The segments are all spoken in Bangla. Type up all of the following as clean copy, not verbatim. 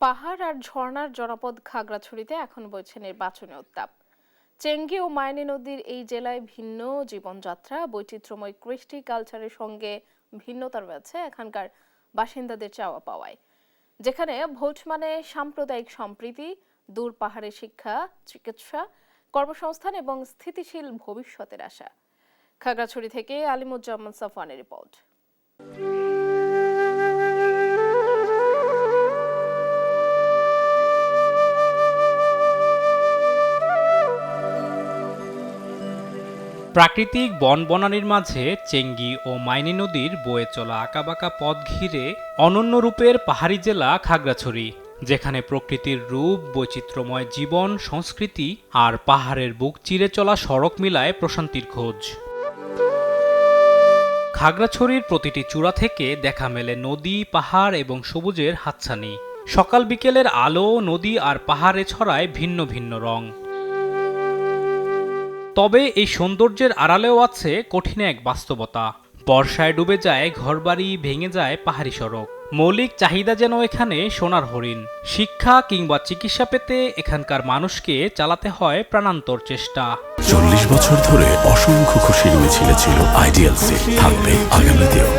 পাহাড় আর ঝর্ণার জনপদ খাগড়াছড়িতে এখন বইছে নির্বাচনী উত্তাপ। চেঙ্গি ও মাইনী নদীর এই জেলায় ভিন্ন জীবনযাত্রা, বৈচিত্র্যময় কৃষ্টি কালচারের সঙ্গে ভিন্নতা রয়েছে এখানকার বাসিন্দাদের চাওয়া পাওয়ায়। যেখানে ভোট মানে সাম্প্রদায়িক সম্প্রীতি, দূর পাহাড়ে শিক্ষা, চিকিৎসা, কর্মসংস্থান এবং স্থিতিশীল ভবিষ্যতের আশা। খাগড়াছড়ি থেকে আলিমুজ্জামান সাফওয়ানের রিপোর্ট। প্রাকৃতিক বনবনানীর মাঝে চেঙ্গি ও মাইনী নদীর বয়ে চলা আঁকাবাঁকা পথ ঘিরে অনন্য রূপের পাহাড়ি জেলা খাগড়াছড়ি, যেখানে প্রকৃতির রূপ, বৈচিত্র্যময় জীবন, সংস্কৃতি আর পাহাড়ের বুক চিরে চলা সড়ক মিলায় প্রশান্তির খোঁজ। খাগড়াছড়ির প্রতিটি চূড়া থেকে দেখা মেলে নদী, পাহাড় এবং সবুজের হাতছানি। সকাল বিকেলের আলো নদী আর পাহাড়ে ছড়ায় ভিন্ন ভিন্ন রং। তবে এই সৌন্দর্যের আড়ালেও আছে কঠিন এক বাস্তবতা। বর্ষায় ডুবে যায় ঘরবাড়ি, ভেঙে যায় পাহাড়ি সড়ক। মৌলিক চাহিদা যেন এখানে সোনার হরিণ। শিক্ষা কিংবা চিকিৎসা পেতে এখানকার মানুষকে চালাতে হয় প্রাণান্তর চেষ্টা। 40 বছর ধরে অসংখ্য খুশির মিছিলে ছিল আইডিয়ালসে, থাকবে আগামীতেও।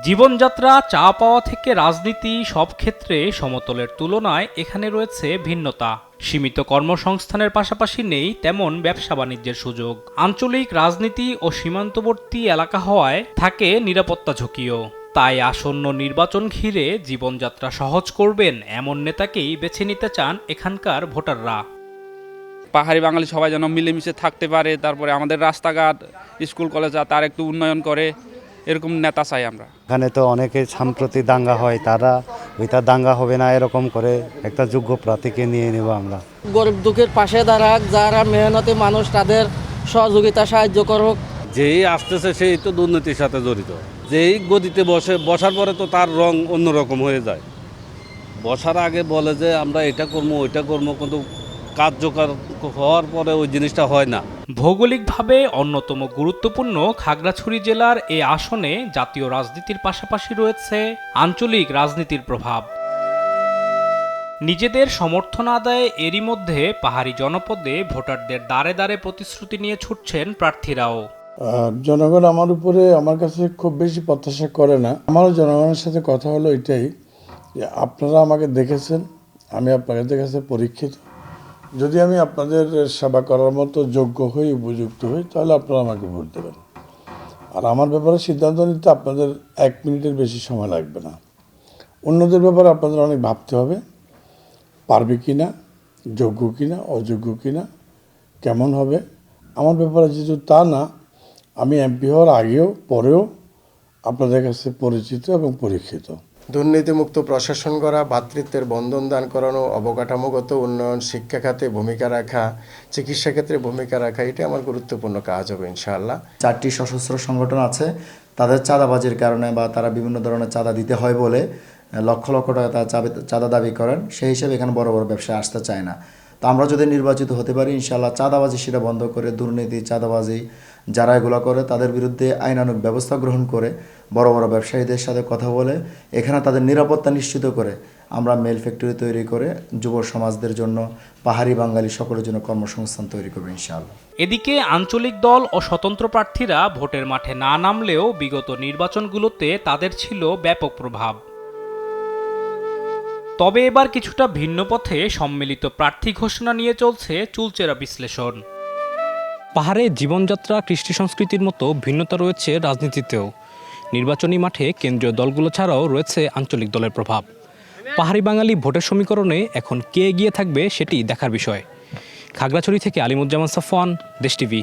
জীবনযাত্রা, চা পাওয়া থেকে রাজনীতি, সব ক্ষেত্রে সমতলের তুলনায় এখানে রয়েছে ভিন্নতা। সীমিত কর্মসংস্থানের পাশাপাশি নেই তেমন ব্যবসা বাণিজ্যের সুযোগ। আঞ্চলিক রাজনীতি ও সীমান্তবর্তী এলাকা হওয়ায় থাকে নিরাপত্তা ঝুঁকিও। তাই আসন্ন নির্বাচন ঘিরে জীবনযাত্রা সহজ করবেন এমন নেতাকেই বেছে নিতে চান এখানকার ভোটাররা। পাহাড়ি বাঙালি সবাই যেন মিলেমিশে থাকতে পারে, তারপরে আমাদের রাস্তাঘাট, স্কুল কলেজ তার একটু উন্নয়ন করে, এরকম নেতা চাই আমরা। এখানে তো অনেকে সাম্প্রতিক দাঙ্গা হয়, তারা ওইটা দাঙ্গা হবে না এরকম করে একটা যোগ্য প্রার্থীকে নিয়ে নেব আমরা। গরিব দুঃখের পাশে দাঁড়াক, যারা মেহনতি মানুষ তাদের সহযোগিতা সাহায্য করুক। যেই আসতেছে সেই তো দুর্নীতির সাথে জড়িত। যেই গদিতে বসার পরে তো তার রং অন্যরকম হয়ে যায়। বসার আগে বলে যে আমরা এটা করবো ওইটা করবো, কিন্তু কার্যকর হওয়ার পরে ওই জিনিসটা হয় না। ভৌগোলিকভাবে অন্যতম গুরুত্বপূর্ণ খাগড়াছড়ি জেলার এই আসনে জাতীয় রাজনীতির পাশাপাশি রয়েছে আঞ্চলিক রাজনীতির প্রভাব। নিজেদের সমর্থন আদায়ে এরই মধ্যে পাহাড়ি জনপদে ভোটারদের দ্বারে দ্বারে প্রতিশ্রুতি নিয়ে ছুটছেন প্রার্থীরাও। জনগণ আমার কাছে খুব বেশি প্রত্যাশা করে না। আমারও জনগণের সাথে কথা হলো এটাই যে আপনারা আমাকে দেখেছেন, আমি আপনাদের কাছে পরীক্ষিত। যদি আমি আপনাদের সেবা করার মতো যোগ্য হই, উপযুক্ত হই, তাহলে আপনারা আমাকে ভোট দেবেন। আর আমার ব্যাপারে সিদ্ধান্ত নিতে আপনাদের 1 মিনিটের বেশি সময় লাগবে না। অন্যদের ব্যাপারে আপনাদের অনেক ভাবতে হবে, পারবে কি না, যোগ্য কি না, অযোগ্য কি না, কেমন হবে। আমার ব্যাপারে যেহেতু তা না, আমি এমপি হওয়ার আগেও পরেও আপনাদের কাছে পরিচিত এবং পরীক্ষিত। দুর্নীতিমুক্ত প্রশাসন করা, ভ্রাতৃত্বের বন্ধন দান করানো, অবকাঠামোগত উন্নয়ন, শিক্ষা খাতে ভূমিকা রাখা, চিকিৎসা ক্ষেত্রে ভূমিকা রাখা, এটা আমার গুরুত্বপূর্ণ কাজ হবে ইনশাআল্লাহ। 4টি সশস্ত্র সংগঠন আছে, তাদের চাঁদাবাজির কারণে বা তারা বিভিন্ন ধরনের চাঁদা দিতে হয় বলে লক্ষ লক্ষ টাকা তারা চাঁদা দাবি করেন। সেই হিসেবে এখানে বড় বড় ব্যবসায় আসতে চায় না। তো আমরা যদি নির্বাচিত হতে পারি ইনশাআল্লাহ চাঁদাবাজি সেটা বন্ধ করে, দুর্নীতি, চাঁদাবাজি যারা এগুলো করে তাদের বিরুদ্ধে আইনানুগ ব্যবস্থা গ্রহণ করে, বড় বড় ব্যবসায়ীদের সাথে কথা বলে এখানে তাদের নিরাপত্তা নিশ্চিত করে আমরা মেল ফ্যাক্টরি তৈরি করে যুব সমাজদের জন্য, পাহাড়ি বাঙালি সকলের জন্য কর্মসংস্থান তৈরি করবে ইনশাআল্লাহ। এদিকে আঞ্চলিক দল ও স্বতন্ত্র প্রার্থীরা ভোটের মাঠে না নামলেও বিগত নির্বাচনগুলোতে তাদের ছিল ব্যাপক প্রভাব। তবে এবার কিছুটা ভিন্ন পথে সম্মিলিত প্রার্থী ঘোষণা নিয়ে চলছে চুলচেরা বিশ্লেষণ। পাহাড়ে জীবনযাত্রা, কৃষ্টি সংস্কৃতির মতো ভিন্নতা রয়েছে রাজনীতিতেও। নির্বাচনী মাঠে কেন্দ্রীয় দলগুলো ছাড়াও রয়েছে আঞ্চলিক দলের প্রভাব। পাহাড়ি বাঙালি ভোটের সমীকরণে এখন কে এগিয়ে থাকবে সেটি দেখার বিষয়। খাগড়াছড়ি থেকে আলিমুজ্জামান সাফওয়ান, দেশ টিভি।